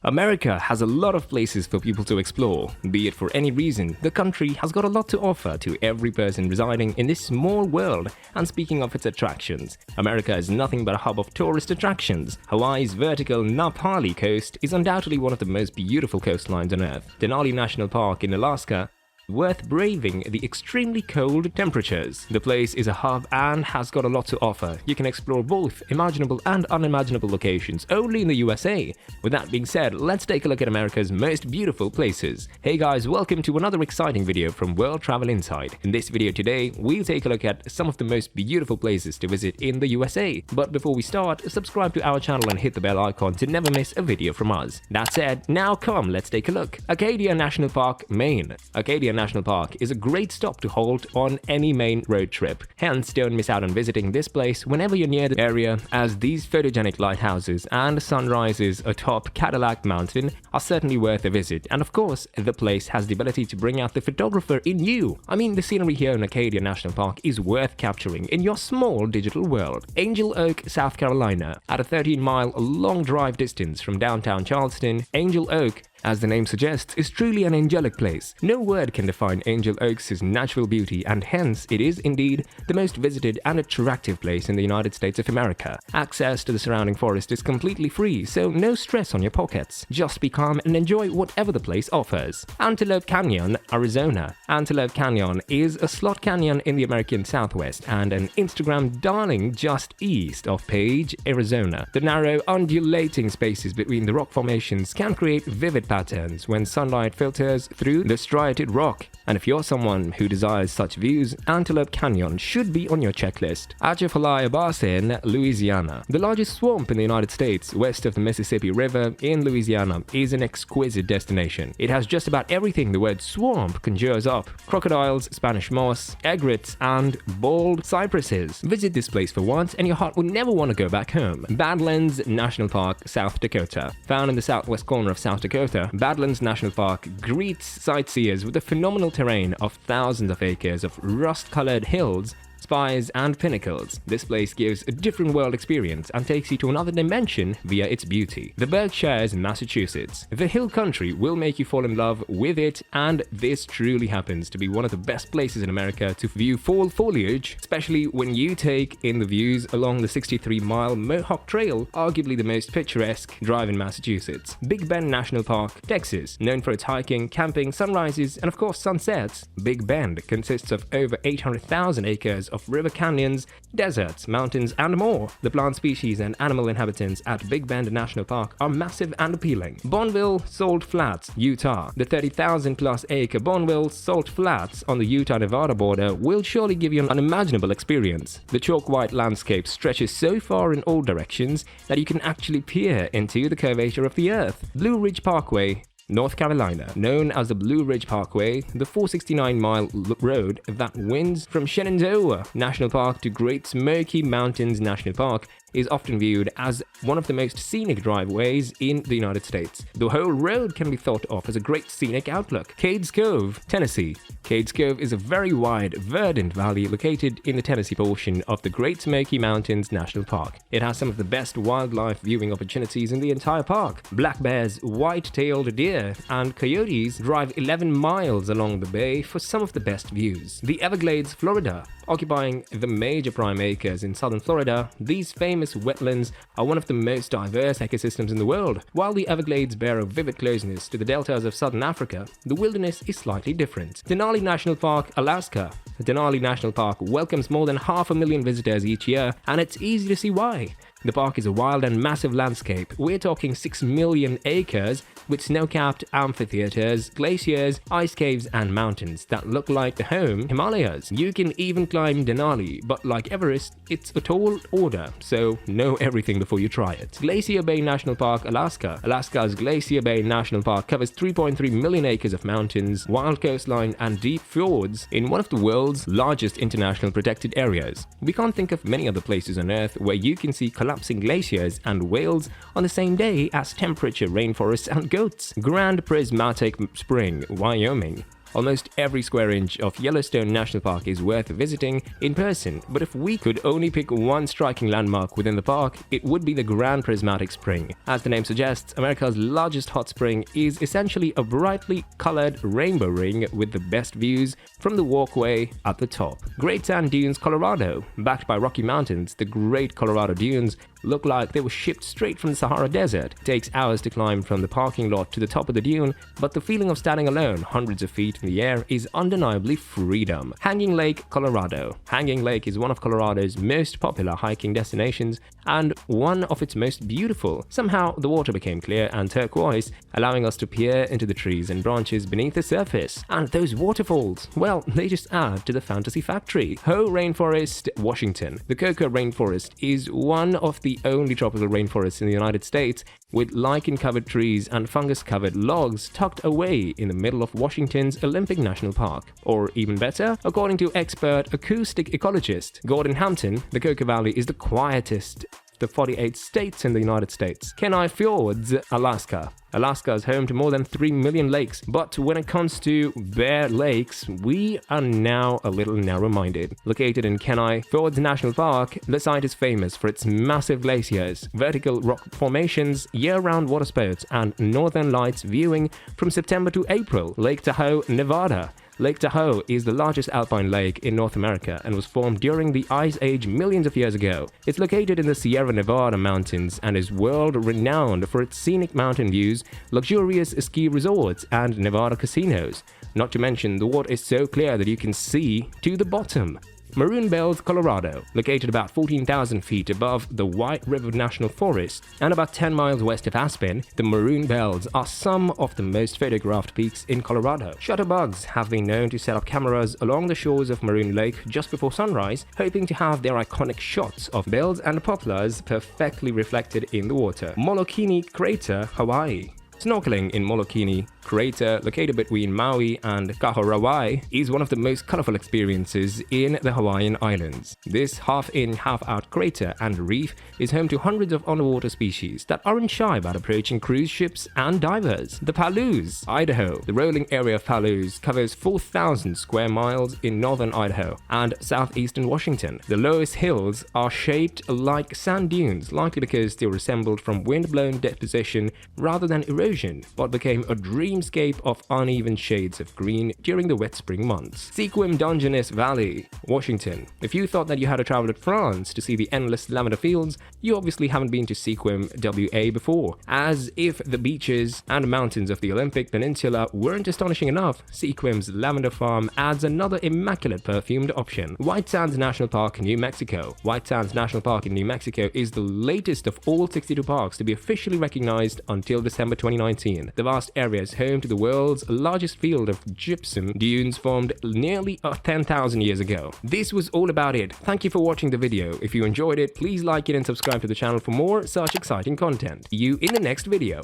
America has a lot of places for people to explore. Be it for any reason, the country has got a lot to offer to every person residing in this small world. And speaking of its attractions, America is nothing but a hub of tourist attractions. Hawaii's vertical Napali coast is undoubtedly one of the most beautiful coastlines on Earth. Denali National Park in Alaska worth braving the extremely cold temperatures. The place is a hub and has got a lot to offer. You can explore both imaginable and unimaginable locations only in the USA. With that being said, let's take a look at America's most beautiful places. Hey guys, welcome to another exciting video from World Travel Insight. In this video today, we'll take a look at some of the most beautiful places to visit in the USA. But before we start, subscribe to our channel and hit the bell icon to never miss a video from us. That said, now come, let's take a look. Acadia National Park, Maine. Acadia National Park is a great stop to halt on any Maine road trip. Hence, don't miss out on visiting this place whenever you're near the area, as these photogenic lighthouses and sunrises atop Cadillac Mountain are certainly worth a visit. And of course, the place has the ability to bring out the photographer in you. I mean, the scenery here in Acadia National Park is worth capturing in your small digital world. Angel Oak, South Carolina. At a 13-mile long drive distance from downtown Charleston, Angel Oak, as the name suggests, is truly an angelic place. No word can define Angel Oaks' natural beauty, and hence it is indeed the most visited and attractive place in the United States of America. Access to the surrounding forest is completely free, so no stress on your pockets. Just be calm and enjoy whatever the place offers. Antelope Canyon, Arizona. Antelope Canyon is a slot canyon in the American Southwest and an Instagram darling just east of Page, Arizona. The narrow, undulating spaces between the rock formations can create vivid patterns when sunlight filters through the striated rock. And if you're someone who desires such views, Antelope Canyon should be on your checklist. Atchafalaya Basin, Louisiana. The largest swamp in the United States, west of the Mississippi River in Louisiana, is an exquisite destination. It has just about everything the word swamp conjures up: crocodiles, Spanish moss, egrets, and bald cypresses. Visit this place for once and your heart will never want to go back home. Badlands National Park, South Dakota. Found in the southwest corner of South Dakota, Badlands National Park greets sightseers with a phenomenal terrain of thousands of acres of rust-colored hills, spires, and pinnacles. This place gives a different world experience and takes you to another dimension via its beauty. The Berkshires, Massachusetts. The hill country will make you fall in love with it, and this truly happens to be one of the best places in America to view fall foliage, especially when you take in the views along the 63-mile Mohawk Trail, arguably the most picturesque drive in Massachusetts. Big Bend National Park, Texas. Known for its hiking, camping, sunrises, and of course sunsets, Big Bend consists of over 800,000 acres of river canyons, deserts, mountains, and more. The plant species and animal inhabitants at Big Bend National Park are massive and appealing. Bonneville Salt Flats, Utah. The 30,000-plus acre Bonneville Salt Flats on the Utah-Nevada border will surely give you an unimaginable experience. The chalk-white landscape stretches so far in all directions that you can actually peer into the curvature of the earth. Blue Ridge Parkway, North Carolina. Known as the Blue Ridge Parkway, the 469-mile road that winds from Shenandoah National Park to Great Smoky Mountains National Park is often viewed as one of the most scenic driveways in the United States. The whole road can be thought of as a great scenic outlook. Cades Cove, Tennessee. Cades Cove is a very wide, verdant valley located in the Tennessee portion of the Great Smoky Mountains National Park. It has some of the best wildlife viewing opportunities in the entire park. Black bears, white-tailed deer, and coyotes drive 11 miles along the bay for some of the best views. The Everglades, Florida. Occupying the major prime acres in southern Florida, these famous wetlands are one of the most diverse ecosystems in the world. While the Everglades bear a vivid closeness to the deltas of southern Africa, the wilderness is slightly different. Denali National Park, Alaska. Denali National Park welcomes more than 500,000 visitors each year, and it's easy to see why. The park is a wild and massive landscape. We're talking 6 million acres with snow-capped amphitheaters, glaciers, ice caves, and mountains that look like the home Himalayas. You can even climb Denali, but like Everest, it's a tall order, so know everything before you try it. Glacier Bay National Park, Alaska. Alaska's Glacier Bay National Park covers 3.3 million acres of mountains, wild coastline, and deep fjords in one of the world's largest international protected areas. We can't think of many other places on Earth where you can see collapsing glaciers and whales on the same day as temperature rainforests and goats. Grand Prismatic Spring, Wyoming. Almost every square inch of Yellowstone National Park is worth visiting in person, but if we could only pick one striking landmark within the park, it would be the Grand Prismatic Spring. As the name suggests, America's largest hot spring is essentially a brightly colored rainbow ring with the best views from the walkway at the top. Great Sand Dunes, Colorado. Backed by Rocky Mountains, the Great Colorado Dunes look like they were shipped straight from the Sahara Desert. It takes hours to climb from the parking lot to the top of the dune, but the feeling of standing alone hundreds of feet in the air is undeniably freedom. Hanging Lake, Colorado. Hanging Lake is one of Colorado's most popular hiking destinations and one of its most beautiful. Somehow, the water became clear and turquoise, allowing us to peer into the trees and branches beneath the surface. And those waterfalls, well, they just add to the fantasy factory. Tahoe Rainforest, Washington. The cocoa rainforest is one of the only tropical rainforests in the United States, with lichen-covered trees and fungus-covered logs tucked away in the middle of Washington's Olympic National Park. Or even better, according to expert acoustic ecologist Gordon Hampton, the Cocoa Valley is the quietest the 48 states in the United States. Kenai Fjords, Alaska. Alaska is home to more than 3 million lakes, but when it comes to bare lakes, we are now a little narrow-minded. Located in Kenai Fjords National Park, the site is famous for its massive glaciers, vertical rock formations, year-round water sports, and northern lights viewing from September to April. Lake Tahoe, Nevada. Lake Tahoe is the largest alpine lake in North America and was formed during the Ice Age millions of years ago. It's located in the Sierra Nevada mountains and is world-renowned for its scenic mountain views, luxurious ski resorts, and Nevada casinos. Not to mention, the water is so clear that you can see to the bottom. Maroon Bells, Colorado. Located about 14,000 feet above the White River National Forest and about 10 miles west of Aspen, the Maroon Bells are some of the most photographed peaks in Colorado. Shutterbugs have been known to set up cameras along the shores of Maroon Lake just before sunrise, hoping to have their iconic shots of bells and poplars perfectly reflected in the water. Molokini Crater, Hawaii. Snorkeling in Molokini Crater, located between Maui and Kahorowai, is one of the most colorful experiences in the Hawaiian Islands. This half-in, half-out crater and reef is home to hundreds of underwater species that aren't shy about approaching cruise ships and divers. The Palouse Idaho. The rolling area of Palouse covers 4,000 square miles in northern Idaho and southeastern Washington. The lowest hills are shaped like sand dunes, likely because they were assembled from wind-blown deposition rather than erosion, what became a dreamscape of uneven shades of green during the wet spring months. Sequim Dungeness Valley, Washington. If you thought that you had to travel to France to see the endless lavender fields, you obviously haven't been to Sequim, WA before. As if the beaches and mountains of the Olympic Peninsula weren't astonishing enough, Sequim's lavender farm adds another immaculate perfumed option. White Sands National Park, New Mexico. White Sands National Park in New Mexico is the latest of all 62 parks to be officially recognized until December 2019. The vast area is home to the world's largest field of gypsum dunes formed nearly 10,000 years ago. This was all about it. Thank you for watching the video. If you enjoyed it, please like it and subscribe to the channel for more such exciting content. See you in the next video.